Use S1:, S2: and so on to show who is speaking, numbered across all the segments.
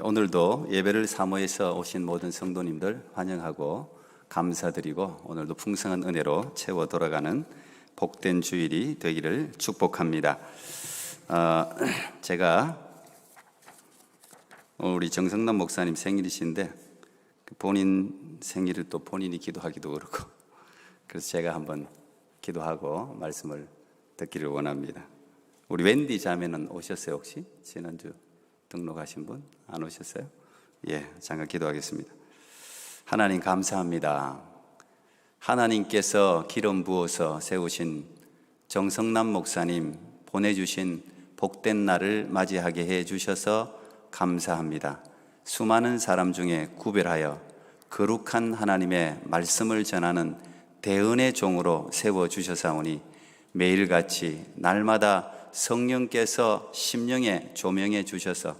S1: 오늘도 예배를 사모해서 오신 모든 성도님들 환영하고 감사드리고 오늘도 풍성한 은혜로 채워 돌아가는 복된 주일이 되기를 축복합니다. 제가 우리 정성남 목사님 생일이신데 본인 생일을 또 본인이 기도하기도 그렇고 그래서 제가 한번 기도하고 말씀을 듣기를 원합니다. 우리 웬디 자매는 오셨어요 혹시? 지난주 등록하신 분 안 오셨어요? 예, 잠깐 기도하겠습니다. 하나님 감사합니다. 하나님께서 기름 부어서 세우신 정성남 목사님 보내주신 복된 날을 맞이하게 해주셔서 감사합니다. 수많은 사람 중에 구별하여 거룩한 하나님의 말씀을 전하는 대은의 종으로 세워주셔사오니 매일같이 날마다 성령께서 심령에 조명해 주셔서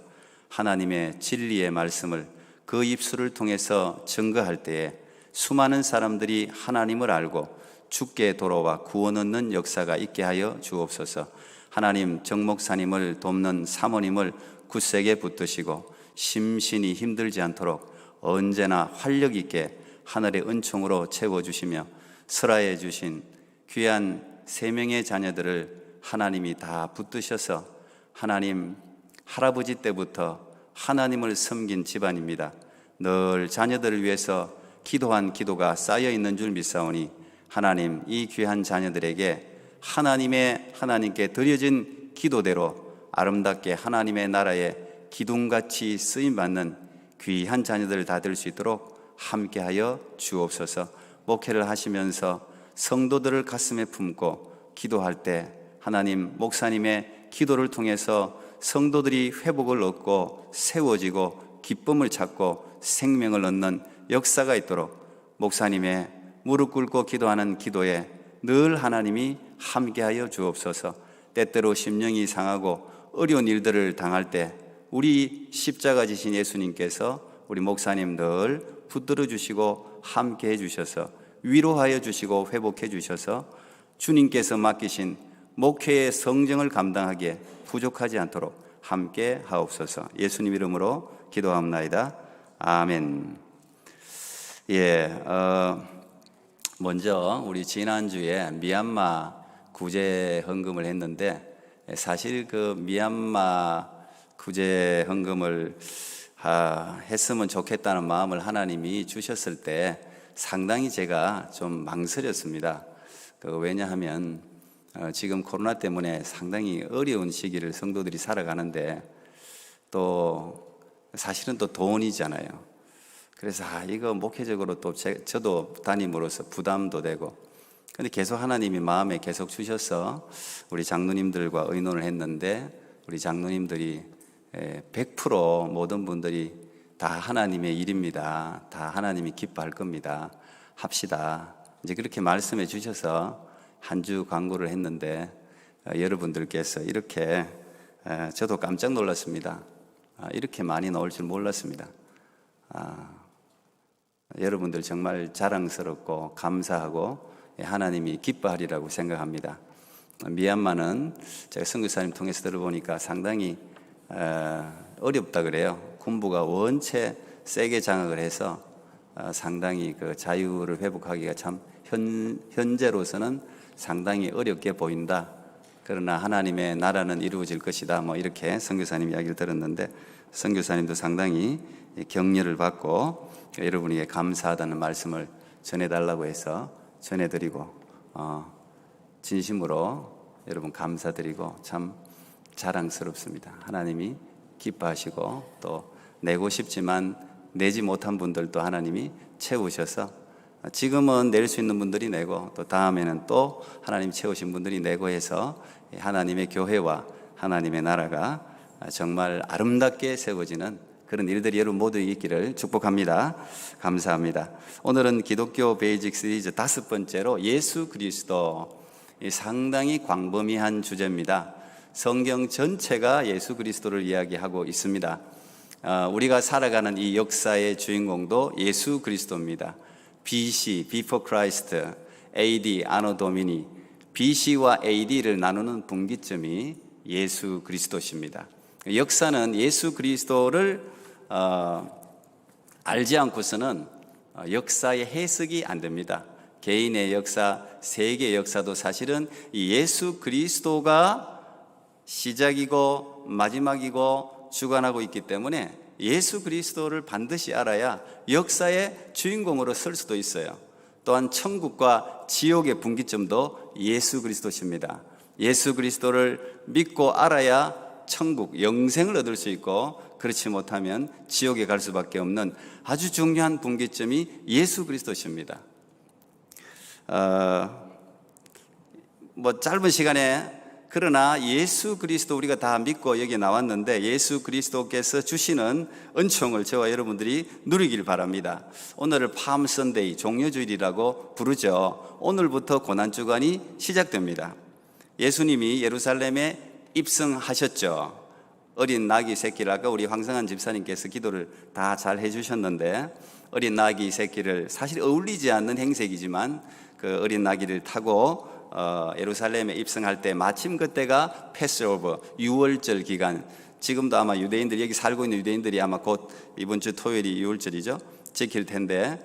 S1: 하나님의 진리의 말씀을 그 입술을 통해서 증거할 때에 수많은 사람들이 하나님을 알고 주께 돌아와 구원 얻는 역사가 있게 하여 주옵소서. 하나님 정목사님을 돕는 사모님을 굳세게 붙드시고 심신이 힘들지 않도록 언제나 활력 있게 하늘의 은총으로 채워주시며 설하해 주신 귀한 3명의 자녀들을 하나님이 다 붙드셔서 하나님 할아버지 때부터 하나님을 섬긴 집안입니다. 늘 자녀들을 위해서 기도한 기도가 쌓여 있는 줄 믿사오니 하나님 이 귀한 자녀들에게 하나님께 드려진 기도대로 아름답게 하나님의 나라에 기둥같이 쓰임받는 귀한 자녀들을 다 될 수 있도록 함께하여 주옵소서. 목회를 하시면서 성도들을 가슴에 품고 기도할 때 하나님 목사님의 기도를 통해서 성도들이 회복을 얻고 세워지고 기쁨을 찾고 생명을 얻는 역사가 있도록 목사님의 무릎 꿇고 기도하는 기도에 늘 하나님이 함께하여 주옵소서. 때때로 심령이 상하고 어려운 일들을 당할 때 우리 십자가 지신 예수님께서 우리 목사님 늘 붙들어 주시고 함께해 주셔서 위로하여 주시고 회복해 주셔서 주님께서 맡기신 목회의 성정을 감당하기에 부족하지 않도록 함께 하옵소서. 예수님 이름으로 기도합나이다. 아멘. 먼저 우리 지난주에 미얀마 구제 헌금을 했는데 사실 그 미얀마 구제 헌금을 했으면 좋겠다는 마음을 하나님이 주셨을 때 상당히 제가 좀 망설였습니다. 왜냐하면 지금 코로나 때문에 상당히 어려운 시기를 성도들이 살아가는데 또 사실은 또 돈이잖아요. 그래서 이거 목회적으로 또 저도 담임으로서 부담도 되고 근데 계속 하나님이 마음에 계속 주셔서 우리 장로님들과 의논을 했는데 우리 장로님들이 100% 모든 분들이 다 하나님의 일입니다. 다 하나님이 기뻐할 겁니다. 합시다. 이제 그렇게 말씀해 주셔서 한 주 광고를 했는데 여러분들께서 이렇게 저도 깜짝 놀랐습니다. 이렇게 많이 나올 줄 몰랐습니다. 여러분들 정말 자랑스럽고 감사하고 하나님이 기뻐하리라고 생각합니다. 미얀마는 제가 선교사님 통해서 들어보니까 상당히 어렵다 그래요. 군부가 원체 세게 장악을 해서 상당히 그 자유를 회복하기가 참 현재로서는 상당히 어렵게 보인다. 그러나 하나님의 나라는 이루어질 것이다. 이렇게 선교사님 이야기를 들었는데 선교사님도 상당히 격려를 받고 여러분에게 감사하다는 말씀을 전해달라고 해서 전해드리고 진심으로 여러분 감사드리고 참 자랑스럽습니다. 하나님이 기뻐하시고 또 내고 싶지만 내지 못한 분들도 하나님이 채우셔서 지금은 낼 수 있는 분들이 내고 또 다음에는 또 하나님 채우신 분들이 내고 해서 하나님의 교회와 하나님의 나라가 정말 아름답게 세워지는 그런 일들이 여러분 모두에게 있기를 축복합니다. 감사합니다. 오늘은 기독교 베이직 시리즈 5번째로 예수 그리스도, 상당히 광범위한 주제입니다. 성경 전체가 예수 그리스도를 이야기하고 있습니다. 우리가 살아가는 이 역사의 주인공도 예수 그리스도입니다. BC, Before Christ, AD, Anno Domini, BC와 AD를 나누는 분기점이 예수 그리스도십니다. 역사는 예수 그리스도를 알지 않고서는 역사의 해석이 안 됩니다. 개인의 역사, 세계의 역사도 사실은 이 예수 그리스도가 시작이고 마지막이고 주관하고 있기 때문에 예수 그리스도를 반드시 알아야 역사의 주인공으로 설 수도 있어요. 또한 천국과 지옥의 분기점도 예수 그리스도십니다. 예수 그리스도를 믿고 알아야 천국, 영생을 얻을 수 있고, 그렇지 못하면 지옥에 갈 수밖에 없는 아주 중요한 분기점이 예수 그리스도십니다. 짧은 시간에, 그러나 예수 그리스도 우리가 다 믿고 여기 나왔는데 예수 그리스도께서 주시는 은총을 저와 여러분들이 누리길 바랍니다. 오늘을 팜 선데이, 종려주일이라고 부르죠. 오늘부터 고난주간이 시작됩니다. 예수님이 예루살렘에 입성하셨죠. 어린 나귀 새끼를, 아까 우리 황성한 집사님께서 기도를 다 잘 해주셨는데, 어린 나귀 새끼를, 사실 어울리지 않는 행색이지만 그 어린 나귀를 타고 예루살렘에 입성할 때 마침 그때가 패스오버, 유월절 기간, 지금도 아마 유대인들이, 여기 살고 있는 유대인들이 아마 곧 이번 주 토요일이 유월절이죠, 지킬 텐데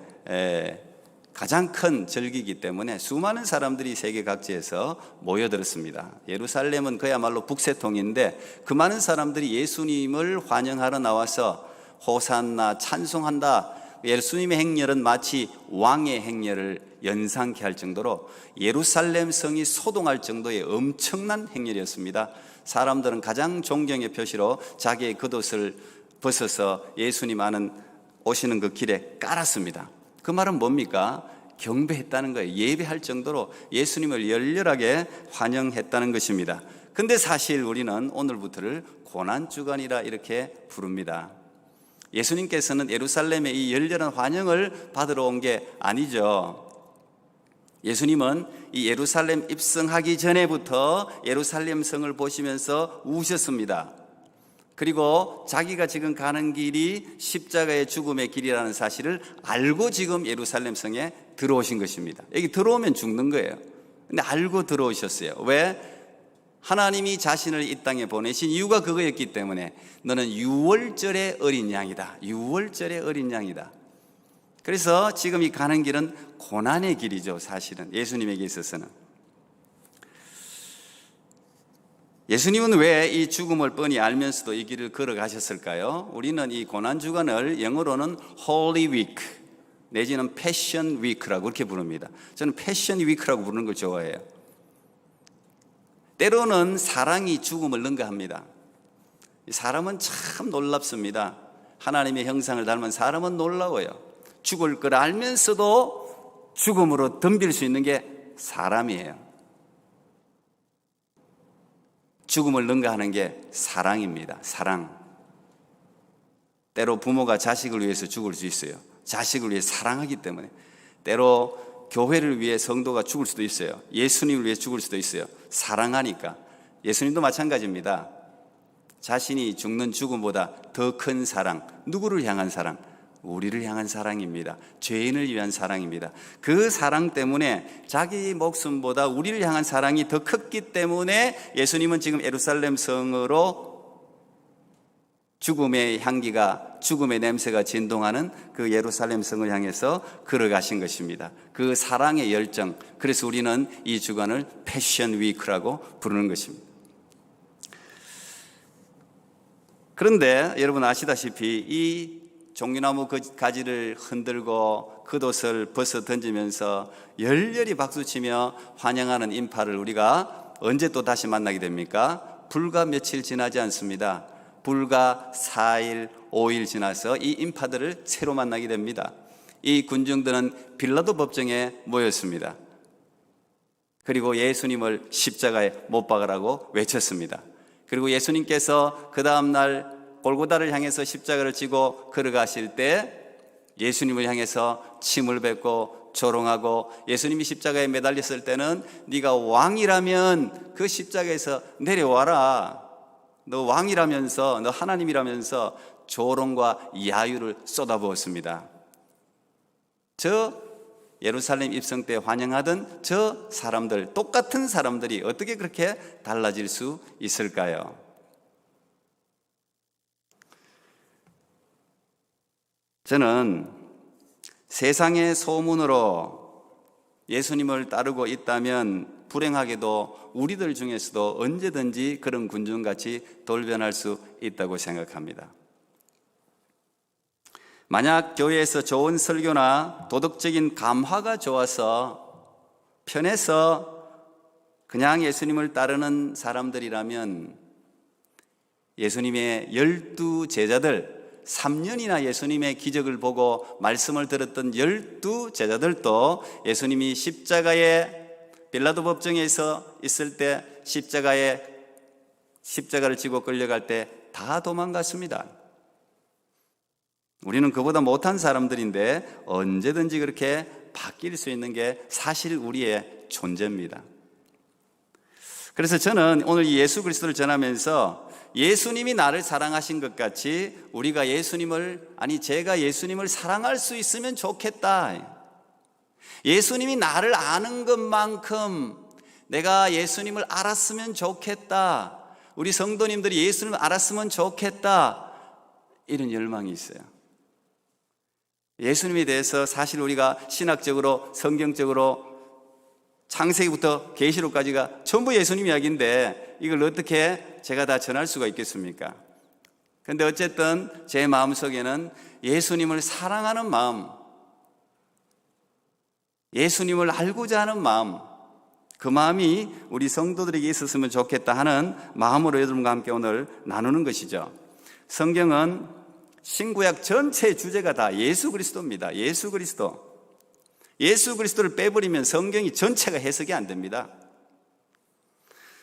S1: 가장 큰 절기이기 때문에 수많은 사람들이 세계 각지에서 모여들었습니다. 예루살렘은 그야말로 북새통인데 그 많은 사람들이 예수님을 환영하러 나와서 호산나 찬송한다. 예수님의 행렬은 마치 왕의 행렬을 연상케 할 정도로 예루살렘 성이 소동할 정도의 엄청난 행렬이었습니다. 사람들은 가장 존경의 표시로 자기의 겉옷을 벗어서 예수님 오시는 그 길에 깔았습니다. 그 말은 뭡니까? 경배했다는 거예요. 예배할 정도로 예수님을 열렬하게 환영했다는 것입니다. 근데 사실 우리는 오늘부터를 고난주간이라 이렇게 부릅니다. 예수님께서는 예루살렘의 이 열렬한 환영을 받으러 온 게 아니죠. 예수님은 이 예루살렘 입성하기 전에부터 예루살렘 성을 보시면서 우셨습니다. 그리고 자기가 지금 가는 길이 십자가의 죽음의 길이라는 사실을 알고 지금 예루살렘 성에 들어오신 것입니다. 여기 들어오면 죽는 거예요. 근데 알고 들어오셨어요. 왜? 하나님이 자신을 이 땅에 보내신 이유가 그거였기 때문에 너는 유월절의 어린 양이다. 유월절의 어린 양이다. 그래서 지금 이 가는 길은 고난의 길이죠. 사실은 예수님에게 있어서는. 예수님은 왜 이 죽음을 뻔히 알면서도 이 길을 걸어가셨을까요? 우리는 이 고난주간을 영어로는 Holy Week 내지는 Passion Week라고 그렇게 부릅니다. 저는 Passion Week라고 부르는 걸 좋아해요. 때로는 사랑이 죽음을 능가합니다. 사람은 참 놀랍습니다. 하나님의 형상을 닮은 사람은 놀라워요. 죽을 걸 알면서도 죽음으로 덤빌 수 있는 게 사람이에요. 죽음을 능가하는 게 사랑입니다. 사랑. 때로 부모가 자식을 위해서 죽을 수 있어요. 자식을 위해 사랑하기 때문에. 때로 교회를 위해 성도가 죽을 수도 있어요. 예수님을 위해 죽을 수도 있어요. 사랑하니까. 예수님도 마찬가지입니다. 자신이 죽는 죽음보다 더 큰 사랑, 누구를 향한 사랑? 우리를 향한 사랑입니다. 죄인을 위한 사랑입니다. 그 사랑 때문에 자기 목숨보다 우리를 향한 사랑이 더 컸기 때문에 예수님은 지금 예루살렘 성으로 죽음의 향기가, 죽음의 냄새가 진동하는 그 예루살렘 성을 향해서 걸어가신 것입니다. 그 사랑의 열정, 그래서 우리는 이 주간을 패션 위크라고 부르는 것입니다. 그런데 여러분 아시다시피 이 종려나무 가지를 흔들고 겉옷을 벗어 던지면서 열렬히 박수치며 환영하는 인파를 우리가 언제 또 다시 만나게 됩니까? 불과 며칠 지나지 않습니다. 불과 4일, 5일 지나서 이 인파들을 새로 만나게 됩니다. 이 군중들은 빌라도 법정에 모였습니다. 그리고 예수님을 십자가에 못 박으라고 외쳤습니다. 그리고 예수님께서 그 다음날 골고다를 향해서 십자가를 지고 걸어가실 때 예수님을 향해서 침을 뱉고 조롱하고, 예수님이 십자가에 매달렸을 때는 네가 왕이라면 그 십자가에서 내려와라, 너 왕이라면서, 너 하나님이라면서 조롱과 야유를 쏟아부었습니다. 저 예루살렘 입성 때 환영하던 저 사람들, 똑같은 사람들이 어떻게 그렇게 달라질 수 있을까요? 저는 세상의 소문으로 예수님을 따르고 있다면 불행하게도 우리들 중에서도 언제든지 그런 군중같이 돌변할 수 있다고 생각합니다. 만약 교회에서 좋은 설교나 도덕적인 감화가 좋아서 편해서 그냥 예수님을 따르는 사람들이라면 예수님의 12제자들, 3년이나 예수님의 기적을 보고 말씀을 들었던 12제자들도 예수님이 십자가에 빌라도 법정에서 있을 때 십자가를 지고 끌려갈 때 다 도망갔습니다. 우리는 그보다 못한 사람들인데 언제든지 그렇게 바뀔 수 있는 게 사실 우리의 존재입니다. 그래서 저는 오늘 이 예수 그리스도를 전하면서 예수님이 나를 사랑하신 것 같이 우리가 제가 예수님을 사랑할 수 있으면 좋겠다. 예수님이 나를 아는 것만큼 내가 예수님을 알았으면 좋겠다. 우리 성도님들이 예수님을 알았으면 좋겠다. 이런 열망이 있어요. 예수님에 대해서 사실 우리가 신학적으로, 성경적으로 창세기부터 계시록까지가 전부 예수님 이야기인데 이걸 어떻게 제가 다 전할 수가 있겠습니까? 그런데 어쨌든 제 마음속에는 예수님을 사랑하는 마음, 예수님을 알고자 하는 마음, 그 마음이 우리 성도들에게 있었으면 좋겠다 하는 마음으로 여러분과 함께 오늘 나누는 것이죠. 성경은 신구약 전체 주제가 다 예수 그리스도입니다. 예수 그리스도. 예수 그리스도를 빼버리면 성경이 전체가 해석이 안 됩니다.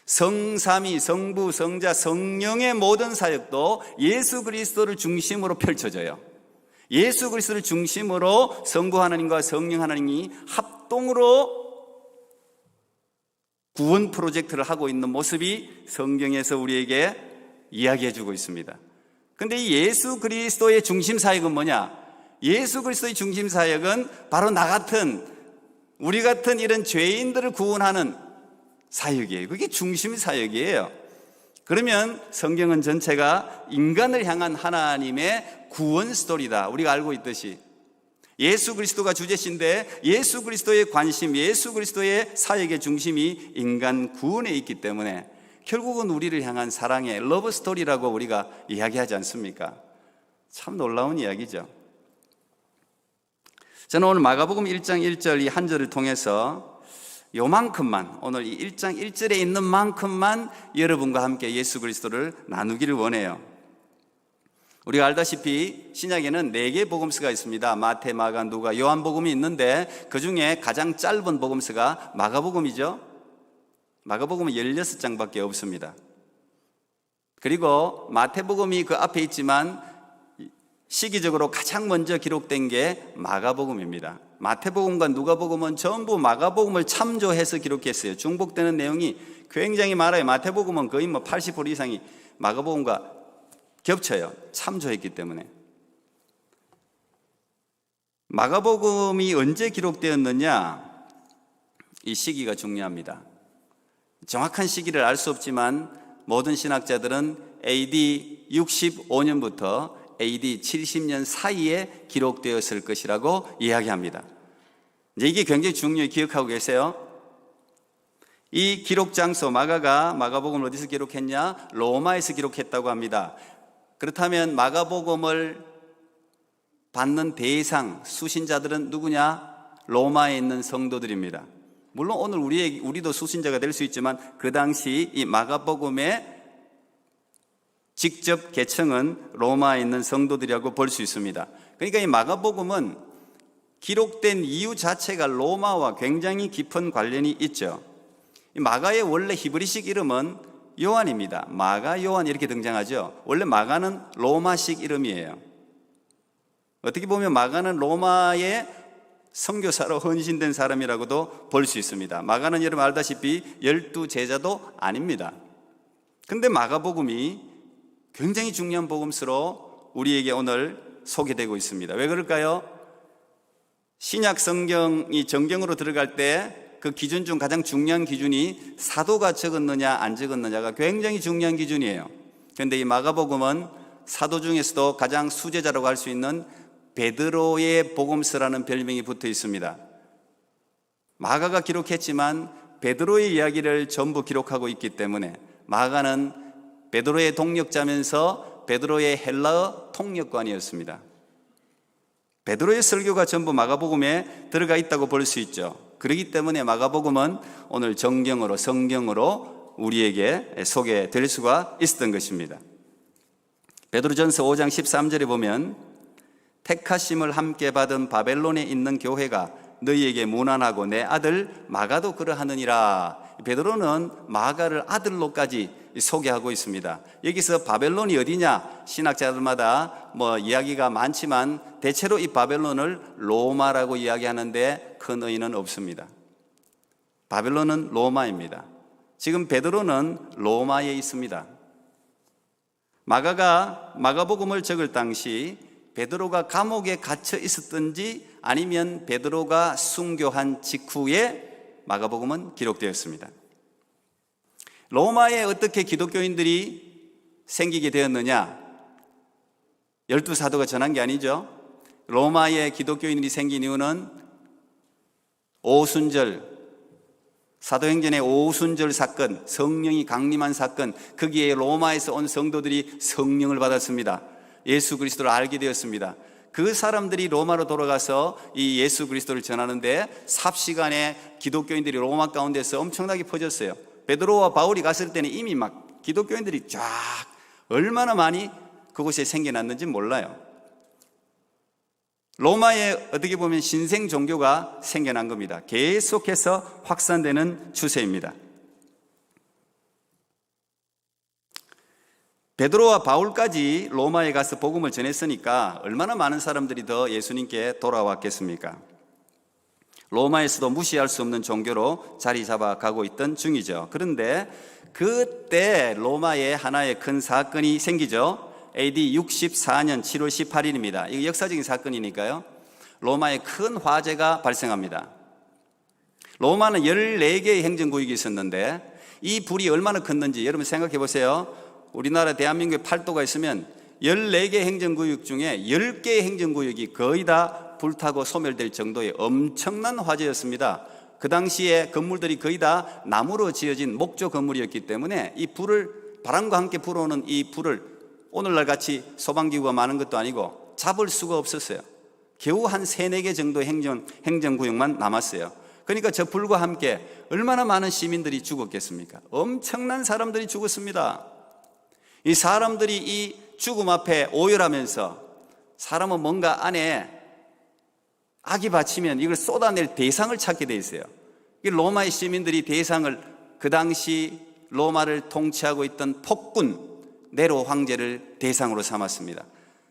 S1: 성삼위, 성부, 성자, 성령의 모든 사역도 예수 그리스도를 중심으로 펼쳐져요. 예수 그리스도를 중심으로 성부 하나님과 성령 하나님이 합동으로 구원 프로젝트를 하고 있는 모습이 성경에서 우리에게 이야기해 주고 있습니다. 그런데 이 예수 그리스도의 중심 사역은 뭐냐? 예수 그리스도의 중심 사역은 바로 나 같은, 우리 같은 이런 죄인들을 구원하는 사역이에요. 그게 중심 사역이에요. 그러면 성경은 전체가 인간을 향한 하나님의 구원 스토리다. 우리가 알고 있듯이 예수 그리스도가 주제신데 예수 그리스도의 관심, 예수 그리스도의 사역의 중심이 인간 구원에 있기 때문에 결국은 우리를 향한 사랑의 러브 스토리라고 우리가 이야기하지 않습니까? 참 놀라운 이야기죠. 저는 오늘 마가복음 1장 1절 이 한 절을 통해서 요만큼만, 오늘 이 1장 1절에 있는 만큼만 여러분과 함께 예수 그리스도를 나누기를 원해요. 우리가 알다시피 신약에는 4개의 복음서가 있습니다. 마태, 마가, 누가, 요한복음이 있는데 그 중에 가장 짧은 복음서가 마가복음이죠. 마가복음은 16장밖에 없습니다. 그리고 마태복음이 그 앞에 있지만 시기적으로 가장 먼저 기록된 게 마가복음입니다. 마태복음과 누가복음은 전부 마가복음을 참조해서 기록했어요. 중복되는 내용이 굉장히 많아요. 마태복음은 거의 80% 이상이 마가복음과 겹쳐요. 참조했기 때문에. 마가복음이 언제 기록되었느냐? 이 시기가 중요합니다. 정확한 시기를 알 수 없지만 모든 신학자들은 AD 65년부터 AD 70년 사이에 기록되었을 것이라고 이야기합니다. 이제 이게 굉장히 중요히 기억하고 계세요. 이 기록 장소, 마가복음을 어디서 기록했냐? 로마에서 기록했다고 합니다. 그렇다면 마가복음을 받는 대상, 수신자들은 누구냐? 로마에 있는 성도들입니다. 물론 오늘 우리도 수신자가 될 수 있지만 그 당시 이 마가복음의 직접 계층은 로마에 있는 성도들이라고 볼 수 있습니다. 그러니까 이 마가복음은 기록된 이유 자체가 로마와 굉장히 깊은 관련이 있죠. 이 마가의 원래 히브리식 이름은 요한입니다. 마가 요한 이렇게 등장하죠. 원래 마가는 로마식 이름이에요. 어떻게 보면 마가는 로마의 선교사로 헌신된 사람이라고도 볼 수 있습니다. 마가는 여러분 알다시피 12제자도 아닙니다. 근데 마가복음이 굉장히 중요한 복음서로 우리에게 오늘 소개되고 있습니다. 왜 그럴까요? 신약 성경이 정경으로 들어갈 때 그 기준 중 가장 중요한 기준이 사도가 적었느냐 안 적었느냐가 굉장히 중요한 기준이에요. 그런데 이 마가복음은 사도 중에서도 가장 수제자라고 할 수 있는 베드로의 복음서라는 별명이 붙어 있습니다. 마가가 기록했지만 베드로의 이야기를 전부 기록하고 있기 때문에 마가는 베드로의 동역자면서 베드로의 헬라어 통역관이었습니다. 베드로의 설교가 전부 마가복음에 들어가 있다고 볼 수 있죠. 그렇기 때문에 마가복음은 오늘 성경으로 우리에게 소개될 수가 있었던 것입니다. 베드로전서 5장 13절에 보면 택하심을 함께 받은 바벨론에 있는 교회가 너희에게 문안하고 내 아들 마가도 그러하느니라. 베드로는 마가를 아들로까지 소개하고 있습니다. 여기서 바벨론이 어디냐? 신학자들마다 이야기가 많지만 대체로 이 바벨론을 로마라고 이야기하는데 큰 의의는 없습니다. 바벨론은 로마입니다. 지금 베드로는 로마에 있습니다. 마가가 마가복음을 적을 당시 베드로가 감옥에 갇혀 있었든지 아니면 베드로가 순교한 직후에 마가복음은 기록되었습니다. 로마에 어떻게 기독교인들이 생기게 되었느냐? 12사도가 전한 게 아니죠. 로마에 기독교인들이 생긴 이유는 오순절, 사도행전의 오순절 사건, 성령이 강림한 사건, 거기에 로마에서 온 성도들이 성령을 받았습니다. 예수 그리스도를 알게 되었습니다. 그 사람들이 로마로 돌아가서 이 예수 그리스도를 전하는데 삽시간에 기독교인들이 로마 가운데서 엄청나게 퍼졌어요. 베드로와 바울이 갔을 때는 이미 막 기독교인들이 쫙 얼마나 많이 그곳에 생겨났는지 몰라요. 로마에 어떻게 보면 신생 종교가 생겨난 겁니다. 계속해서 확산되는 추세입니다. 베드로와 바울까지 로마에 가서 복음을 전했으니까 얼마나 많은 사람들이 더 예수님께 돌아왔겠습니까? 로마에서도 무시할 수 없는 종교로 자리 잡아가고 있던 중이죠. 그런데 그때 로마에 하나의 큰 사건이 생기죠. AD 64년 7월 18일입니다. 이거 역사적인 사건이니까요. 로마에 큰 화재가 발생합니다. 로마는 14개의 행정구역이 있었는데 이 불이 얼마나 컸는지 여러분 생각해 보세요. 우리나라 대한민국에 8도가 있으면 14개 행정구역 중에 10개의 행정구역이 거의 다 불타고 소멸될 정도의 엄청난 화재였습니다. 그 당시에 건물들이 거의 다 나무로 지어진 목조 건물이었기 때문에 이 불을, 바람과 함께 불어오는 이 불을 오늘날 같이 소방기구가 많은 것도 아니고 잡을 수가 없었어요. 겨우 한 3-4개 정도의 행정구역만 남았어요. 그러니까 저 불과 함께 얼마나 많은 시민들이 죽었겠습니까? 엄청난 사람들이 죽었습니다. 이 사람들이 이 죽음 앞에 오열하면서 사람은 뭔가 안에 악이 받치면 이걸 쏟아낼 대상을 찾게 돼 있어요. 로마의 시민들이 대상을 그 당시 로마를 통치하고 있던 폭군 네로 황제를 대상으로 삼았습니다.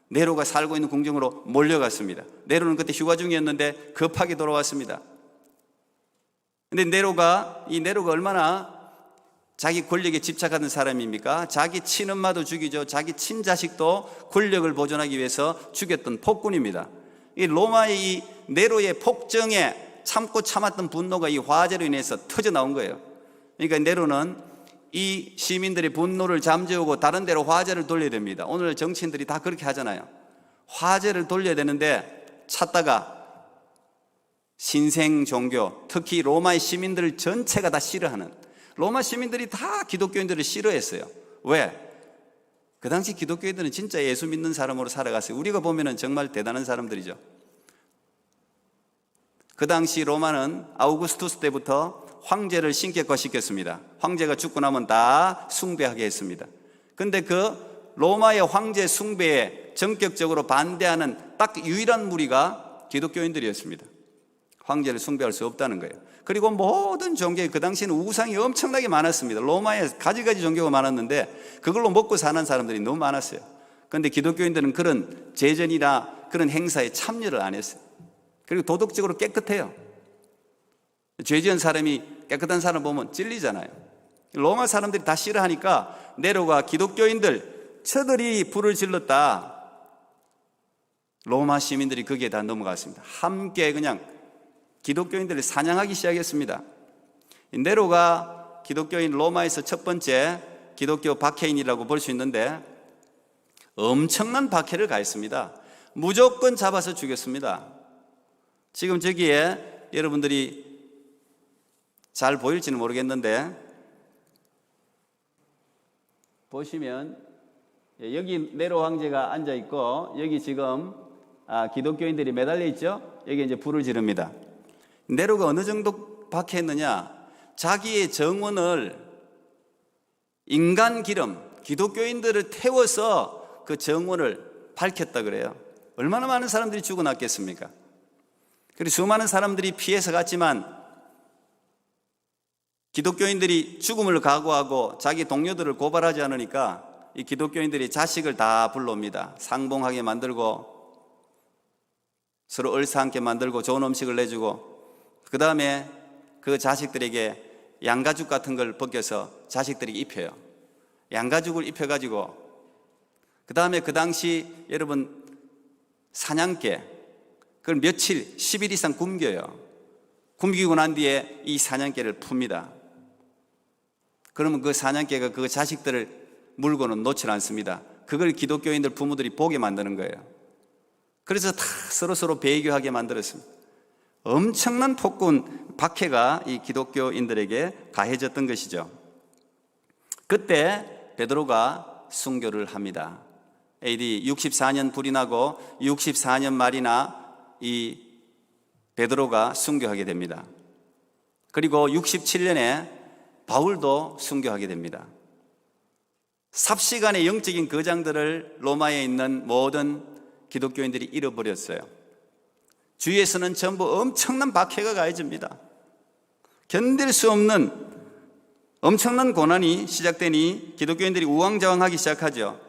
S1: 네로가 살고 있는 궁정으로 몰려갔습니다. 네로는 그때 휴가 중이었는데 급하게 돌아왔습니다. 근데 네로가 얼마나 자기 권력에 집착하는 사람입니까? 자기 친엄마도 죽이죠. 자기 친자식도 권력을 보존하기 위해서 죽였던 폭군입니다. 이 로마의 이 네로의 폭정에 참고 참았던 분노가 이 화재로 인해서 터져 나온 거예요. 그러니까 네로는 이 시민들의 분노를 잠재우고 다른 데로 화제를 돌려야 됩니다. 오늘 정치인들이 다 그렇게 하잖아요. 화제를 돌려야 되는데 찾다가 신생 종교, 특히 로마의 시민들 전체가 다 싫어하는, 로마 시민들이 다 기독교인들을 싫어했어요. 왜? 그 당시 기독교인들은 진짜 예수 믿는 사람으로 살아갔어요. 우리가 보면은 정말 대단한 사람들이죠. 그 당시 로마는 아우구스투스 때부터 황제를 신격화시켰습니다. 황제가 죽고 나면 다 숭배하게 했습니다. 그런데 그 로마의 황제 숭배에 전격적으로 반대하는 딱 유일한 무리가 기독교인들이었습니다. 황제를 숭배할 수 없다는 거예요. 그리고 모든 종교에 그 당시에는 우상이 엄청나게 많았습니다. 로마에 가지가지 종교가 많았는데 그걸로 먹고 사는 사람들이 너무 많았어요. 그런데 기독교인들은 그런 제전이나 그런 행사에 참여를 안 했어요. 그리고 도덕적으로 깨끗해요. 죄 지은 사람이 깨끗한 사람 보면 찔리잖아요. 로마 사람들이 다 싫어하니까 네로가 기독교인들, 저들이 불을 질렀다. 로마 시민들이 거기에 다 넘어갔습니다. 함께 그냥 기독교인들을 사냥하기 시작했습니다. 네로가 기독교인 로마에서 첫 번째 기독교 박해인이라고 볼 수 있는데 엄청난 박해를 가했습니다. 무조건 잡아서 죽였습니다. 지금 저기에 여러분들이 잘 보일지는 모르겠는데 보시면 여기 네로 황제가 앉아 있고 여기 지금 기독교인들이 매달려 있죠. 여기 이제 불을 지릅니다. 네로가 어느 정도 박해했느냐? 자기의 정원을 인간 기름, 기독교인들을 태워서 그 정원을 밝혔다 그래요. 얼마나 많은 사람들이 죽어났겠습니까? 그리고 수많은 사람들이 피해서 갔지만 기독교인들이 죽음을 각오하고 자기 동료들을 고발하지 않으니까 이 기독교인들이 자식을 다 불러옵니다. 상봉하게 만들고 서로 얼싸안게 만들고 좋은 음식을 내주고 그 다음에 그 자식들에게 양가죽 같은 걸 벗겨서 자식들에게 입혀요. 양가죽을 입혀가지고 그 다음에 그 당시 여러분 사냥개 그걸 며칠 10일 이상 굶겨요. 굶기고 난 뒤에 이 사냥개를 풉니다. 그러면 그 사냥개가 그 자식들을 물고는 놓질 않습니다. 그걸 기독교인들 부모들이 보게 만드는 거예요. 그래서 다 서로 배교하게 만들었습니다. 엄청난 폭군 박해가 이 기독교인들에게 가해졌던 것이죠. 그때 베드로가 순교를 합니다. AD 64년 불이 나고 64년 말이나 이 베드로가 순교하게 됩니다. 그리고 67년에 바울도 순교하게 됩니다. 삽시간의 영적인 거장들을 로마에 있는 모든 기독교인들이 잃어버렸어요. 주위에서는 전부 엄청난 박해가 가해집니다. 견딜 수 없는 엄청난 고난이 시작되니 기독교인들이 우왕좌왕하기 시작하죠.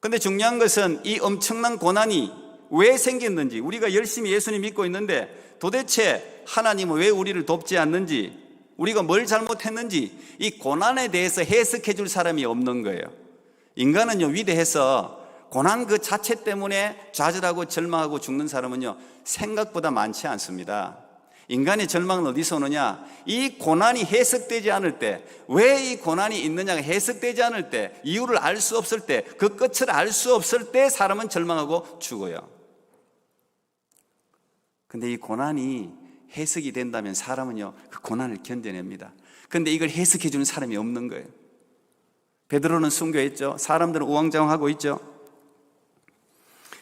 S1: 그런데 중요한 것은 이 엄청난 고난이 왜 생겼는지, 우리가 열심히 예수님 믿고 있는데 도대체 하나님은 왜 우리를 돕지 않는지, 우리가 뭘 잘못했는지 이 고난에 대해서 해석해 줄 사람이 없는 거예요. 인간은요, 위대해서 고난 그 자체 때문에 좌절하고 절망하고 죽는 사람은요 생각보다 많지 않습니다. 인간의 절망은 어디서 오느냐? 이 고난이 해석되지 않을 때, 왜 이 고난이 있느냐가 해석되지 않을 때, 이유를 알 수 없을 때, 그 끝을 알 수 없을 때 사람은 절망하고 죽어요. 근데 이 고난이 해석이 된다면 사람은요 그 고난을 견뎌냅니다. 근데 이걸 해석해 주는 사람이 없는 거예요. 베드로는 순교했죠. 사람들은 우왕좌왕하고 있죠.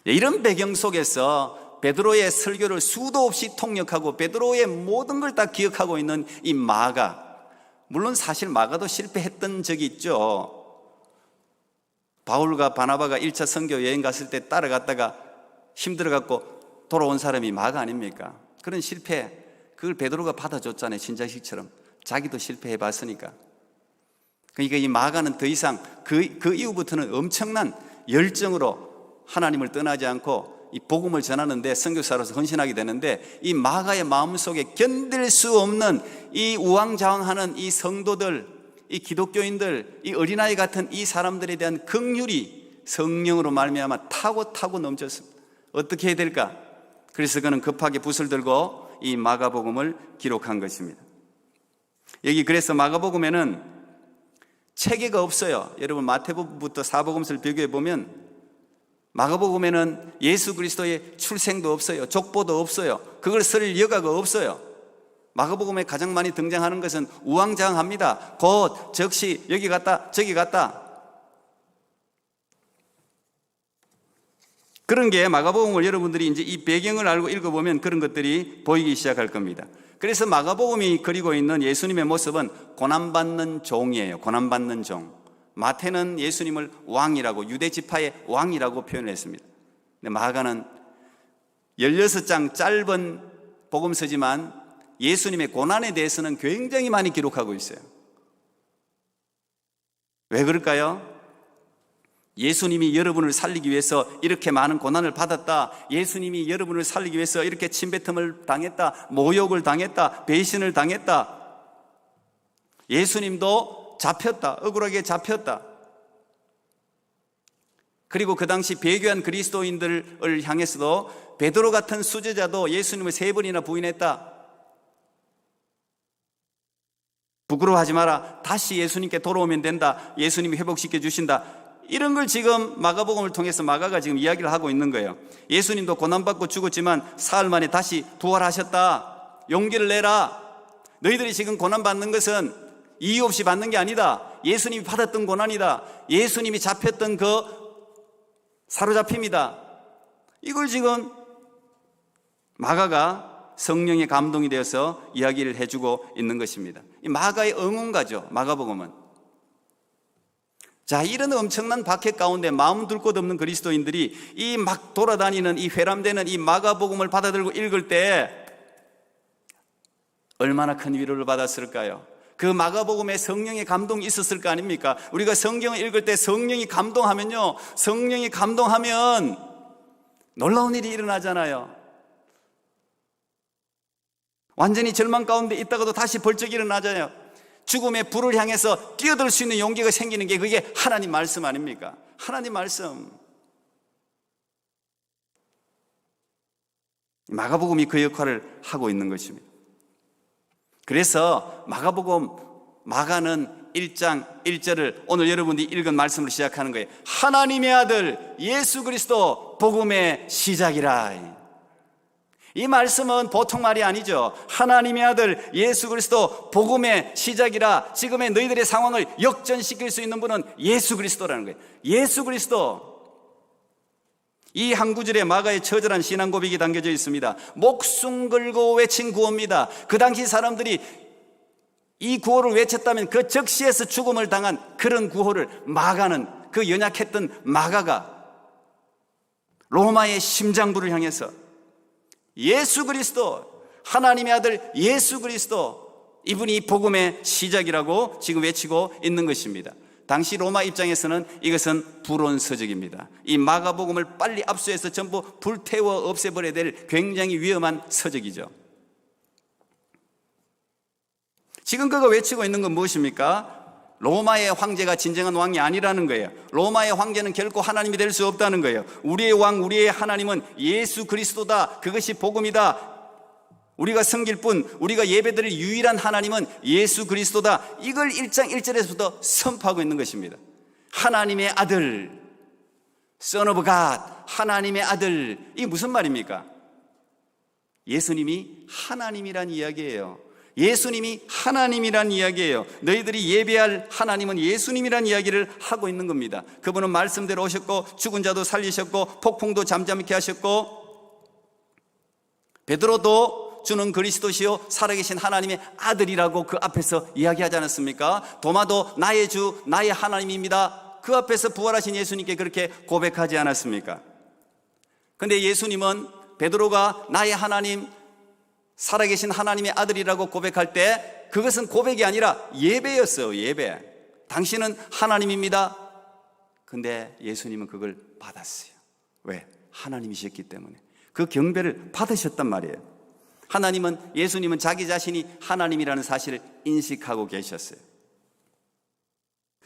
S1: 이런 배경 속에서 베드로의 설교를 수도 없이 통역하고 베드로의 모든 걸 다 기억하고 있는 이 마가, 물론 사실 마가도 실패했던 적이 있죠. 바울과 바나바가 1차 선교 여행 갔을 때 따라갔다가 힘들어갖고 돌아온 사람이 마가 아닙니까? 그런 실패, 그걸 베드로가 받아줬잖아요. 신자식처럼. 자기도 실패해 봤으니까. 그러니까 이 마가는 더 이상 그 이후부터는 엄청난 열정으로 하나님을 떠나지 않고 이 복음을 전하는데 선교사로서 헌신하게 되는데, 이 마가의 마음속에 견딜 수 없는 이 우왕좌왕하는 이 성도들, 이 기독교인들, 이 어린아이 같은 이 사람들에 대한 긍휼이 성령으로 말미암아 타고 넘쳤습니다. 어떻게 해야 될까? 그래서 그는 급하게 붓을 들고 이 마가복음을 기록한 것입니다. 여기 그래서 마가복음에는 체계가 없어요. 여러분 마태복음부터 사복음서를 비교해 보면 마가복음에는 예수 그리스도의 출생도 없어요. 족보도 없어요. 그걸 쓸 여가가 없어요. 마가복음에 가장 많이 등장하는 것은 우왕좌왕합니다. 곧 즉시 여기 갔다 저기 갔다. 그런 게 마가복음을 여러분들이 이제 이 배경을 알고 읽어보면 그런 것들이 보이기 시작할 겁니다. 그래서 마가복음이 그리고 있는 예수님의 모습은 고난받는 종이에요. 고난받는 종. 마태는 예수님을 왕이라고, 유대 지파의 왕이라고 표현을 했습니다. 근데 마가는 16장 짧은 복음서지만 예수님의 고난에 대해서는 굉장히 많이 기록하고 있어요. 왜 그럴까요? 예수님이 여러분을 살리기 위해서 이렇게 많은 고난을 받았다. 예수님이 여러분을 살리기 위해서 이렇게 침뱉음을 당했다. 모욕을 당했다. 배신을 당했다. 예수님도 잡혔다. 억울하게 잡혔다. 그리고 그 당시 배교한 그리스도인들을 향해서도 베드로 같은 수제자도 예수님을 3번이나 부인했다. 부끄러워하지 마라. 다시 예수님께 돌아오면 된다. 예수님이 회복시켜 주신다. 이런 걸 지금 마가복음을 통해서 마가가 지금 이야기를 하고 있는 거예요. 예수님도 고난받고 죽었지만 사흘 만에 다시 부활하셨다. 용기를 내라. 너희들이 지금 고난받는 것은 이유 없이 받는 게 아니다. 예수님이 받았던 고난이다. 예수님이 잡혔던 그 사로잡힘이다. 이걸 지금 마가가 성령의 감동이 되어서 이야기를 해주고 있는 것입니다. 이 마가의 응원가죠. 마가복음은. 자, 이런 엄청난 박해 가운데 마음 둘 곳 없는 그리스도인들이 이 막 돌아다니는 이 회람되는 이 마가복음을 받아들고 읽을 때 얼마나 큰 위로를 받았을까요? 그 마가복음에 성령의 감동이 있었을 거 아닙니까? 우리가 성경을 읽을 때 성령이 감동하면요, 성령이 감동하면 놀라운 일이 일어나잖아요. 완전히 절망 가운데 있다가도 다시 벌쩍 일어나잖아요. 죽음의 불을 향해서 뛰어들 수 있는 용기가 생기는 게 그게 하나님 말씀 아닙니까? 하나님 말씀. 마가복음이 그 역할을 하고 있는 것입니다. 그래서 마가복음, 마가는 1장 1절을 오늘 여러분들이 읽은 말씀으로 시작하는 거예요. 하나님의 아들 예수 그리스도 복음의 시작이라. 이 말씀은 보통 말이 아니죠. 하나님의 아들 예수 그리스도 복음의 시작이라. 지금의 너희들의 상황을 역전시킬 수 있는 분은 예수 그리스도라는 거예요. 예수 그리스도. 이 한 구절에 마가의 처절한 신앙 고백이 담겨져 있습니다. 목숨 걸고 외친 구호입니다. 그 당시 사람들이 이 구호를 외쳤다면 그 즉시에서 죽음을 당한 그런 구호를 마가는, 그 연약했던 마가가 로마의 심장부를 향해서 예수 그리스도, 하나님의 아들 예수 그리스도, 이분이 복음의 시작이라고 지금 외치고 있는 것입니다. 당시 로마 입장에서는 이것은 불온서적입니다. 이 마가복음을 빨리 압수해서 전부 불태워 없애버려야 될 굉장히 위험한 서적이죠. 지금 그가 외치고 있는 건 무엇입니까? 로마의 황제가 진정한 왕이 아니라는 거예요. 로마의 황제는 결코 하나님이 될 수 없다는 거예요. 우리의 왕, 우리의 하나님은 예수 그리스도다. 그것이 복음이다. 우리가 섬길 뿐, 우리가 예배드릴 유일한 하나님은 예수 그리스도다. 이걸 1장 1절에서부터 선포하고 있는 것입니다. 하나님의 아들, Son of God, 하나님의 아들. 이게 무슨 말입니까? 예수님이 하나님이란 이야기예요. 예수님이 하나님이란 이야기예요. 너희들이 예배할 하나님은 예수님이란 이야기를 하고 있는 겁니다. 그분은 말씀대로 오셨고 죽은 자도 살리셨고 폭풍도 잠잠케 하셨고 베드로도 주는 그리스도시요 살아계신 하나님의 아들이라고 그 앞에서 이야기하지 않았습니까? 도마도 나의 주 나의 하나님입니다. 그 앞에서 부활하신 예수님께 그렇게 고백하지 않았습니까? 그런데 예수님은 베드로가 나의 하나님, 살아계신 하나님의 아들이라고 고백할 때 그것은 고백이 아니라 예배였어요. 예배. 당신은 하나님입니다. 근데 예수님은 그걸 받았어요. 왜? 하나님이셨기 때문에. 그 경배를 받으셨단 말이에요. 예수님은 자기 자신이 하나님이라는 사실을 인식하고 계셨어요.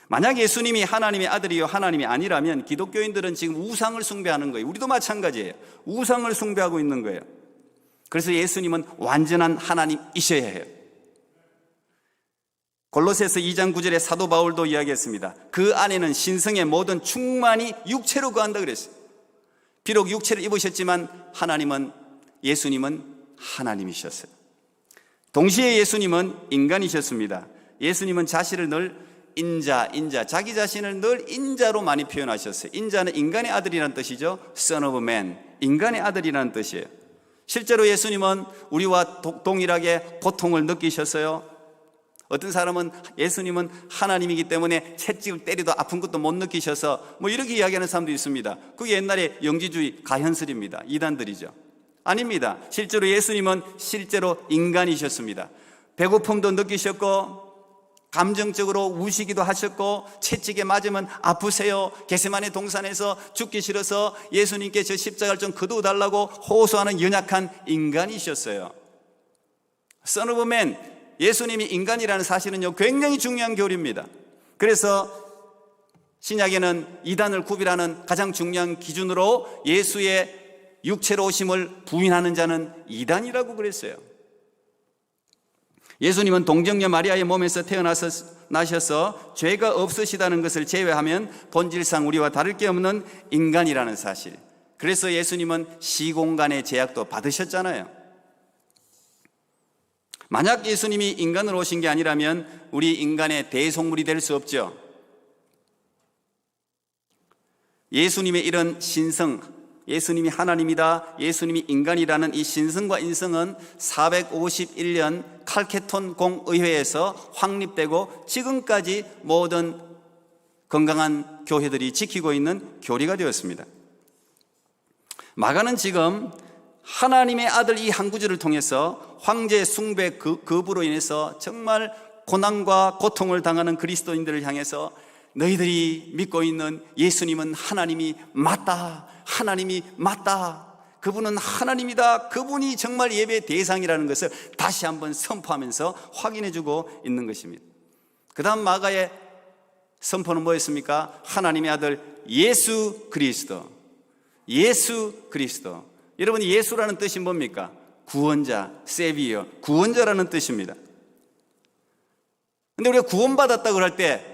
S1: 만약 예수님이 하나님의 아들이요 하나님이 아니라면 기독교인들은 지금 우상을 숭배하는 거예요. 우리도 마찬가지예요. 우상을 숭배하고 있는 거예요. 그래서 예수님은 완전한 하나님이셔야 해요. 골로새서 2장 9절에 사도 바울도 이야기했습니다. 그 안에는 신성의 모든 충만이 육체로 거한다 그랬어요. 비록 육체를 입으셨지만 예수님은 하나님이셨어요. 동시에 예수님은 인간이셨습니다. 예수님은 자신을 늘 인자, 자기 자신을 늘 인자로 많이 표현하셨어요. 인자는 인간의 아들이라는 뜻이죠. Son of Man, 인간의 아들이라는 뜻이에요. 실제로 예수님은 우리와 동일하게 고통을 느끼셨어요. 어떤 사람은 예수님은 하나님이기 때문에 채찍을 때리도 아픈 것도 못 느끼셔서 이렇게 이야기하는 사람도 있습니다. 그게 옛날에 영지주의 가현설입니다. 이단들이죠. 아닙니다. 실제로 예수님은 실제로 인간이셨습니다. 배고픔도 느끼셨고 감정적으로 우시기도 하셨고 채찍에 맞으면 아프세요. 겟세마네 동산에서 죽기 싫어서 예수님께 저 십자가를 좀 거두어달라고 호소하는 연약한 인간이셨어요. Son of Man, 예수님이 인간이라는 사실은요 굉장히 중요한 교리입니다. 그래서 신약에는 이단을 구별하는 가장 중요한 기준으로 예수의 육체로 오심을 부인하는 자는 이단이라고 그랬어요. 예수님은 동정녀 마리아의 몸에서 태어나셔서 죄가 없으시다는 것을 제외하면 본질상 우리와 다를 게 없는 인간이라는 사실. 그래서 예수님은 시공간의 제약도 받으셨잖아요. 만약 예수님이 인간으로 오신 게 아니라면 우리 인간의 대속물이 될 수 없죠. 예수님의 이런 신성, 예수님이 하나님이다, 예수님이 인간이라는 이 신성과 인성은 451년 칼케톤 공의회에서 확립되고 지금까지 모든 건강한 교회들이 지키고 있는 교리가 되었습니다. 마가는 지금 하나님의 아들 이 한 구절을 통해서 황제 숭배 거부로 인해서 정말 고난과 고통을 당하는 그리스도인들을 향해서 너희들이 믿고 있는 예수님은 하나님이 맞다, 하나님이 맞다, 그분은 하나님이다, 그분이 정말 예배의 대상이라는 것을 다시 한번 선포하면서 확인해주고 있는 것입니다. 그 다음 마가의 선포는 뭐였습니까? 하나님의 아들 예수 그리스도, 예수 그리스도. 여러분, 예수라는 뜻이 뭡니까? 구원자, 세비어, 구원자라는 뜻입니다. 근데 우리가 구원받았다고 할 때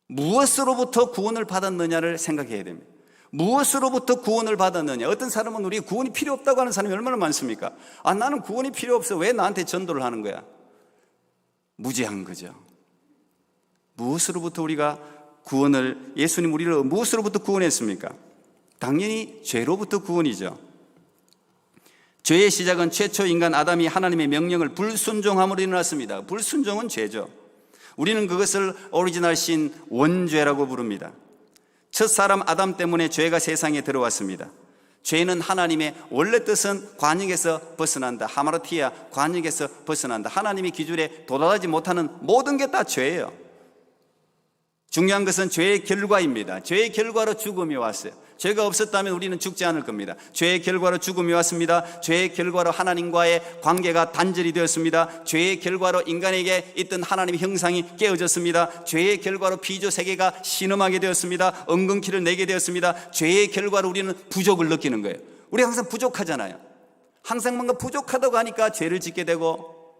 S1: 무엇으로부터 구원을 받았느냐를 생각해야 됩니다. 무엇으로부터 구원을 받았느냐. 어떤 사람은 우리 구원이 필요 없다고 하는 사람이 얼마나 많습니까? 나는 구원이 필요 없어, 왜 나한테 전도를 하는 거야? 무지한 거죠. 무엇으로부터 우리가 구원을, 예수님 우리를 무엇으로부터 구원했습니까? 당연히 죄로부터 구원이죠. 죄의 시작은 최초 인간 아담이 하나님의 명령을 불순종함으로 일어났습니다. 불순종은 죄죠. 우리는 그것을 오리지널 신, 원죄라고 부릅니다. 첫 사람 아담 때문에 죄가 세상에 들어왔습니다. 죄는 하나님의 원래 뜻은 관역에서 벗어난다. 하마르티아, 관역에서 벗어난다. 하나님의 기준에 도달하지 못하는 모든 게 다 죄예요. 중요한 것은 죄의 결과입니다. 죄의 결과로 죽음이 왔어요. 죄가 없었다면 우리는 죽지 않을 겁니다. 죄의 결과로 죽음이 왔습니다. 죄의 결과로 하나님과의 관계가 단절이 되었습니다. 죄의 결과로 인간에게 있던 하나님의 형상이 깨어졌습니다. 죄의 결과로 피조 세계가 신음하게 되었습니다. 엉겅퀴를 내게 되었습니다. 죄의 결과로 우리는 부족을 느끼는 거예요. 우리 항상 부족하잖아요. 항상 뭔가 부족하다고 하니까 죄를 짓게 되고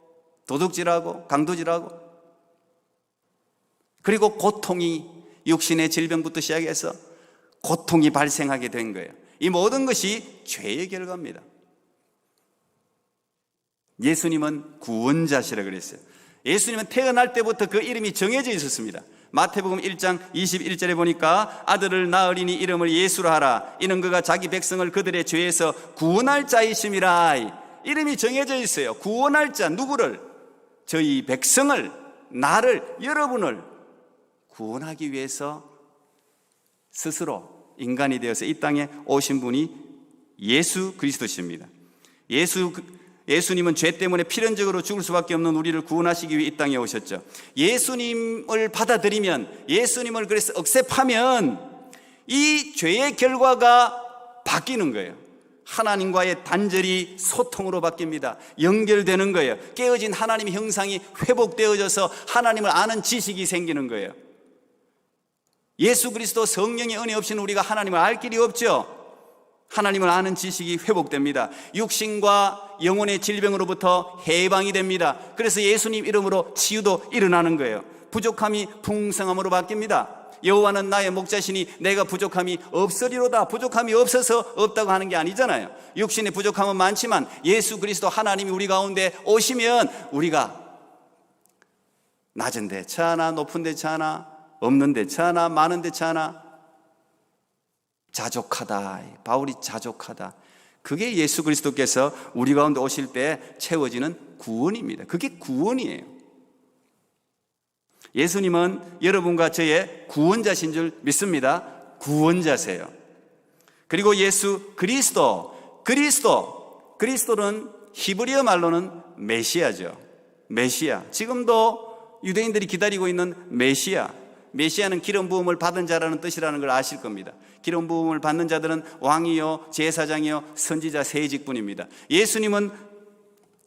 S1: 도둑질하고 강도질하고, 그리고 고통이, 육신의 질병부터 시작해서 고통이 발생하게 된 거예요. 이 모든 것이 죄의 결과입니다. 예수님은 구원자시라 그랬어요. 예수님은 태어날 때부터 그 이름이 정해져 있었습니다. 마태복음 1장 21절에 보니까 아들을 낳으리니 이름을 예수라 하라. 이는 그가 자기 백성을 그들의 죄에서 구원할 자이심이라. 이름이 정해져 있어요. 구원할 자, 누구를? 저희 백성을, 나를, 여러분을 구원하기 위해서 스스로 인간이 되어서 이 땅에 오신 분이 예수 그리스도십니다. 예수님은 죄 때문에 필연적으로 죽을 수밖에 없는 우리를 구원하시기 위해 이 땅에 오셨죠. 예수님을 받아들이면, 예수님을 그래서 억셉하면 이 죄의 결과가 바뀌는 거예요. 하나님과의 단절이 소통으로 바뀝니다. 연결되는 거예요. 깨어진 하나님의 형상이 회복되어져서 하나님을 아는 지식이 생기는 거예요. 예수 그리스도 성령의 은혜 없이는 우리가 하나님을 알 길이 없죠. 하나님을 아는 지식이 회복됩니다. 육신과 영혼의 질병으로부터 해방이 됩니다. 그래서 예수님 이름으로 치유도 일어나는 거예요. 부족함이 풍성함으로 바뀝니다. 여호와는 나의 목자시니 내가 부족함이 없으리로다. 부족함이 없어서 없다고 하는 게 아니잖아요. 육신의 부족함은 많지만 예수 그리스도 하나님이 우리 가운데 오시면 우리가 낮은 데 차나 높은 데 차나 없는 데 차나 많은 데 차나 자족하다. 바울이 자족하다. 그게 예수 그리스도께서 우리 가운데 오실 때 채워지는 구원입니다. 그게 구원이에요. 예수님은 여러분과 저의 구원자신 줄 믿습니다. 구원자세요. 그리고 예수 그리스도는 히브리어 말로는 메시아죠. 메시아. 지금도 유대인들이 기다리고 있는 메시아는 기름 부음을 받은 자라는 뜻이라는 걸 아실 겁니다. 기름 부음을 받는 자들은 왕이요, 제사장이요, 선지자, 세직분입니다. 예수님은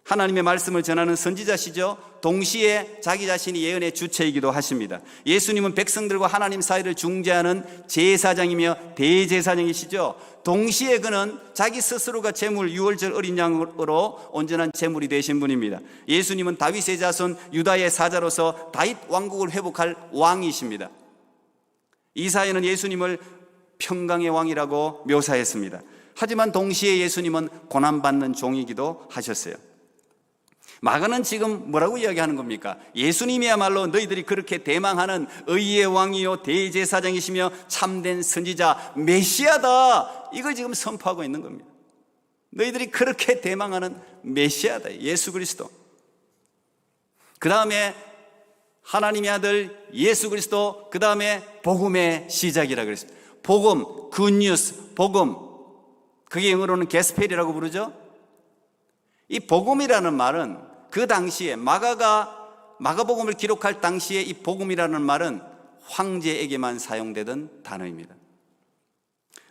S1: 하나님의 말씀을 전하는 선지자시죠. 동시에 자기 자신이 예언의 주체이기도 하십니다. 예수님은 백성들과 하나님 사이를 중재하는 제사장이며 대제사장이시죠. 동시에 그는 자기 스스로가 제물 유월절 어린 양으로 온전한 제물이 되신 분입니다. 예수님은 다윗의 자손 유다의 사자로서 다윗 왕국을 회복할 왕이십니다. 이사야는 예수님을 평강의 왕이라고 묘사했습니다. 하지만 동시에 예수님은 고난받는 종이기도 하셨어요. 마가는 지금 뭐라고 이야기하는 겁니까? 예수님이야말로 너희들이 그렇게 대망하는 의의 왕이요 대제사장이시며 참된 선지자 메시아다, 이걸 지금 선포하고 있는 겁니다. 너희들이 그렇게 대망하는 메시아다, 예수 그리스도. 그 다음에 하나님의 아들 예수 그리스도, 그 다음에 복음의 시작이라 그랬습니다. 복음, 굿뉴스, 복음, 그게 영어로는 게스펠이라고 부르죠. 이 복음이라는 말은 그 당시에 마가복음을 기록할 당시에 이 복음이라는 말은 황제에게만 사용되던 단어입니다.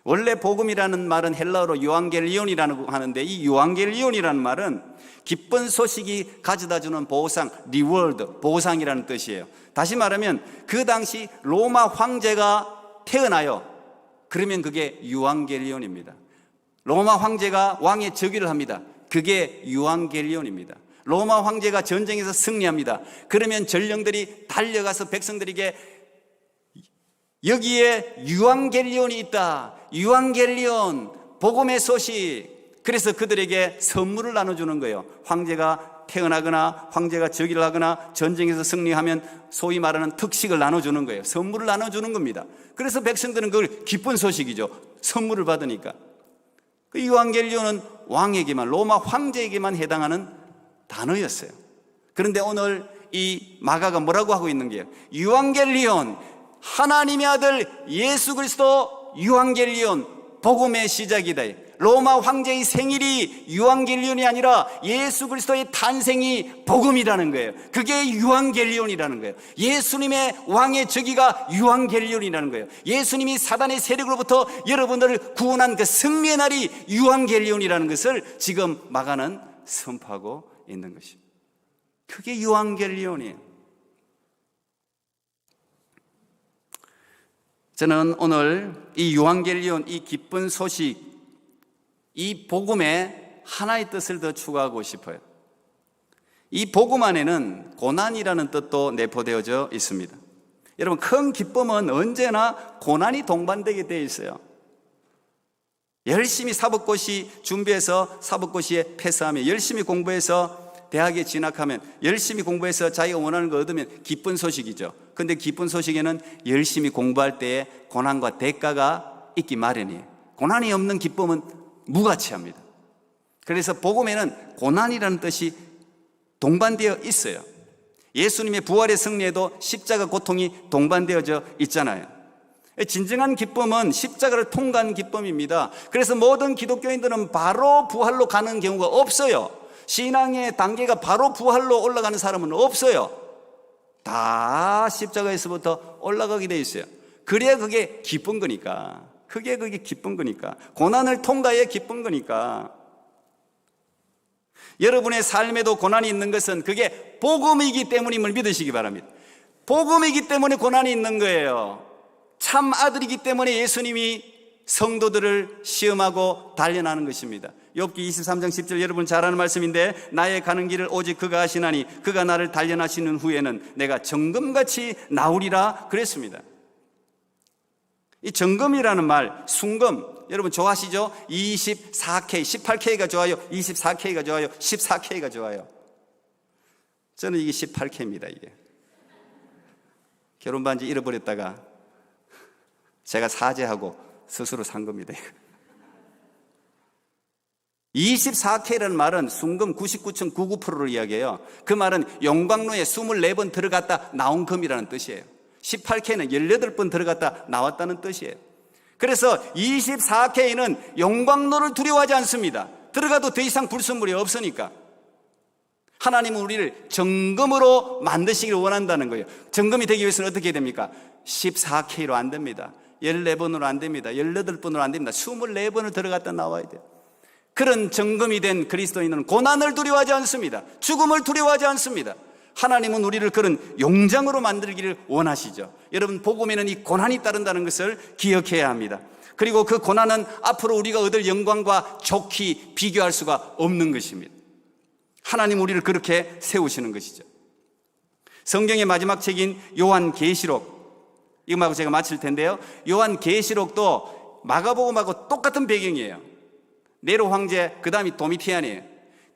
S1: 원래 복음이라는 말은 헬라어로 유앙겔리온이라고 하는데, 이 유앙겔리온이라는 말은 기쁜 소식이 가져다주는 보상, 리워드, 보상이라는 뜻이에요. 다시 말하면 그 당시 로마 황제가 태어나요. 그러면 그게 유앙겔리온입니다. 로마 황제가 왕의 즉위를 합니다. 그게 유앙겔리온입니다. 로마 황제가 전쟁에서 승리합니다. 그러면 전령들이 달려가서 백성들에게 여기에 유앙겔리온이 있다, 유앙겔리온, 복음의 소식. 그래서 그들에게 선물을 나눠주는 거예요. 황제가 태어나거나 황제가 즉위를 하거나 전쟁에서 승리하면 소위 말하는 특식을 나눠주는 거예요. 선물을 나눠주는 겁니다. 그래서 백성들은 그걸 기쁜 소식이죠. 선물을 받으니까. 그 유앙겔리온은 왕에게만, 로마 황제에게만 해당하는 단어였어요. 그런데 오늘 이 마가가 뭐라고 하고 있는 게요? 유앙겔리온, 하나님의 아들 예수 그리스도 유앙겔리온, 복음의 시작이다. 로마 황제의 생일이 유앙겔리온이 아니라 예수 그리스도의 탄생이 복음이라는 거예요. 그게 유앙겔리온이라는 거예요. 예수님의 왕의 즉위가 유앙겔리온이라는 거예요. 예수님이 사단의 세력으로부터 여러분들을 구원한 그 승리의 날이 유앙겔리온이라는 것을 지금 마가는 선포하고 있는 것입니다. 그게 유앙겔리온이에요. 저는 오늘 이 유앙겔리온, 이 기쁜 소식, 이 복음에 하나의 뜻을 더 추가하고 싶어요. 이 복음 안에는 고난이라는 뜻도 내포되어져 있습니다. 여러분, 큰 기쁨은 언제나 고난이 동반되게 되어 있어요. 열심히 사법고시 준비해서 사법고시에 패스하면, 열심히 공부해서 대학에 진학하면, 열심히 공부해서 자기가 원하는 거 얻으면 기쁜 소식이죠. 그런데 기쁜 소식에는 열심히 공부할 때에 고난과 대가가 있기 마련이에요. 고난이 없는 기쁨은 무가치합니다. 그래서 복음에는 고난이라는 뜻이 동반되어 있어요. 예수님의 부활의 승리에도 십자가 고통이 동반되어져 있잖아요. 진정한 기쁨은 십자가를 통과한 기쁨입니다. 그래서 모든 기독교인들은 바로 부활로 가는 경우가 없어요. 신앙의 단계가 바로 부활로 올라가는 사람은 없어요. 다 십자가에서부터 올라가게 돼 있어요. 그래야 그게 기쁜 거니까. 그게 기쁜 거니까. 고난을 통과해야 기쁜 거니까. 여러분의 삶에도 고난이 있는 것은 그게 복음이기 때문임을 믿으시기 바랍니다. 복음이기 때문에 고난이 있는 거예요. 참 아들이기 때문에 예수님이 성도들을 시험하고 단련하는 것입니다. 욥기 23장 10절, 여러분 잘 아는 말씀인데, 나의 가는 길을 오직 그가 아시나니 그가 나를 단련하시는 후에는 내가 정금같이 나오리라 그랬습니다. 이 정금이라는 말, 순금, 여러분 좋아하시죠? 24K, 18K가 좋아요, 24K가 좋아요, 14K가 좋아요. 저는 이게 18K입니다. 이게 결혼 반지 잃어버렸다가 제가 사죄하고 스스로 산 겁니다. 24K라는 말은 순금 99.99%를 이야기해요. 그 말은 용광로에 24번 들어갔다 나온 금이라는 뜻이에요. 18K는 18번 들어갔다 나왔다는 뜻이에요. 그래서 24K는 용광로를 두려워하지 않습니다. 들어가도 더 이상 불순물이 없으니까. 하나님은 우리를 정금으로 만드시기를 원한다는 거예요. 정금이 되기 위해서는 어떻게 됩니까? 14K로 안 됩니다. 14번으로 안 됩니다. 18번으로 안 됩니다. 24번을 들어갔다 나와야 돼요. 그런 정금이 된 그리스도인은 고난을 두려워하지 않습니다. 죽음을 두려워하지 않습니다. 하나님은 우리를 그런 용장으로 만들기를 원하시죠. 여러분, 복음에는 이 고난이 따른다는 것을 기억해야 합니다. 그리고 그 고난은 앞으로 우리가 얻을 영광과 좋게 비교할 수가 없는 것입니다. 하나님 우리를 그렇게 세우시는 것이죠. 성경의 마지막 책인 요한계시록, 이거하고 제가 마칠 텐데요, 요한계시록도 마가복음하고 똑같은 배경이에요. 네로 황제, 그 다음이 도미티안이에요.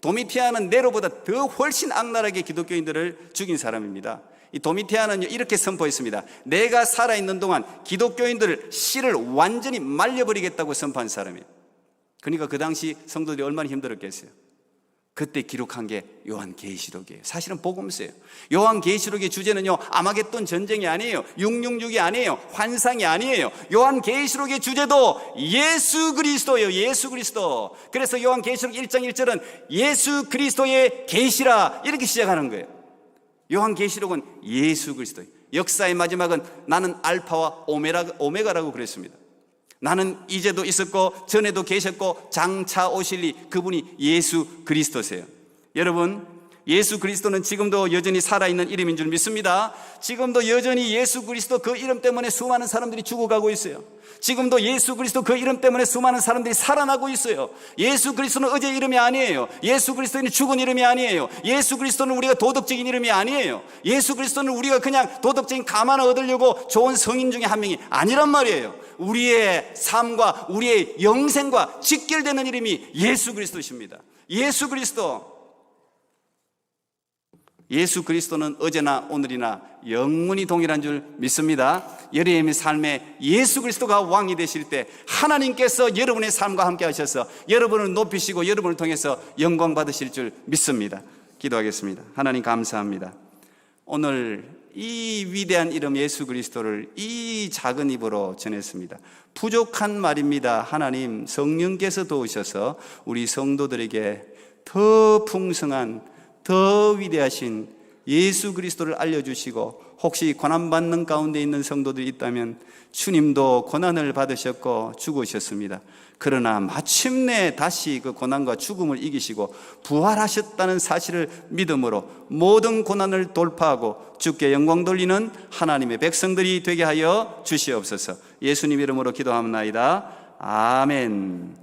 S1: 도미티안은 네로보다 더 훨씬 악랄하게 기독교인들을 죽인 사람입니다. 이 도미티안은 이렇게 선포했습니다. 내가 살아있는 동안 기독교인들을 씨를 완전히 말려버리겠다고 선포한 사람이에요. 그러니까 그 당시 성도들이 얼마나 힘들었겠어요. 그때 기록한 게 요한계시록이에요. 사실은 복음서예요. 요한계시록의 주제는요, 아마겟돈 전쟁이 아니에요. 666이 아니에요. 환상이 아니에요. 요한계시록의 주제도 예수 그리스도예요. 예수 그리스도. 그래서 요한계시록 1장 1절은 예수 그리스도의 계시라, 이렇게 시작하는 거예요. 요한계시록은 예수 그리스도, 역사의 마지막은 나는 알파와 오메가라고 그랬습니다. 나는 이제도 있었고 전에도 계셨고 장차 오실 이, 그분이 예수 그리스도세요. 여러분, 예수 그리스도는 지금도 여전히 살아있는 이름인 줄 믿습니다. 지금도 여전히 예수 그리스도 그 이름 때문에 수많은 사람들이 죽어가고 있어요. 지금도 예수 그리스도 그 이름 때문에 수많은 사람들이 살아나고 있어요. 예수 그리스도는 어제 이름이 아니에요. 예수 그리스도는 죽은 이름이 아니에요. 예수 그리스도는 우리가 도덕적인 이름이 아니에요. 예수 그리스도는 우리가 그냥 도덕적인 가만을 얻으려고 좋은 성인 중에 한 명이 아니란 말이에요. 우리의 삶과 우리의 영생과 직결되는 이름이 예수 그리스도십니다. 예수 그리스도. 예수 그리스도는 어제나 오늘이나 영원히 동일한 줄 믿습니다. 여러분의 삶에 예수 그리스도가 왕이 되실 때 하나님께서 여러분의 삶과 함께 하셔서 여러분을 높이시고 여러분을 통해서 영광 받으실 줄 믿습니다. 기도하겠습니다. 하나님 감사합니다. 오늘 이 위대한 이름 예수 그리스도를 이 작은 입으로 전했습니다. 부족한 말입니다. 하나님, 성령께서 도우셔서 우리 성도들에게 더 풍성한, 더 위대하신 예수 그리스도를 알려주시고, 혹시 고난받는 가운데 있는 성도들이 있다면 주님도 고난을 받으셨고 죽으셨습니다. 그러나 마침내 다시 그 고난과 죽음을 이기시고 부활하셨다는 사실을 믿음으로 모든 고난을 돌파하고 주께 영광 돌리는 하나님의 백성들이 되게 하여 주시옵소서. 예수님 이름으로 기도합나이다. 아멘.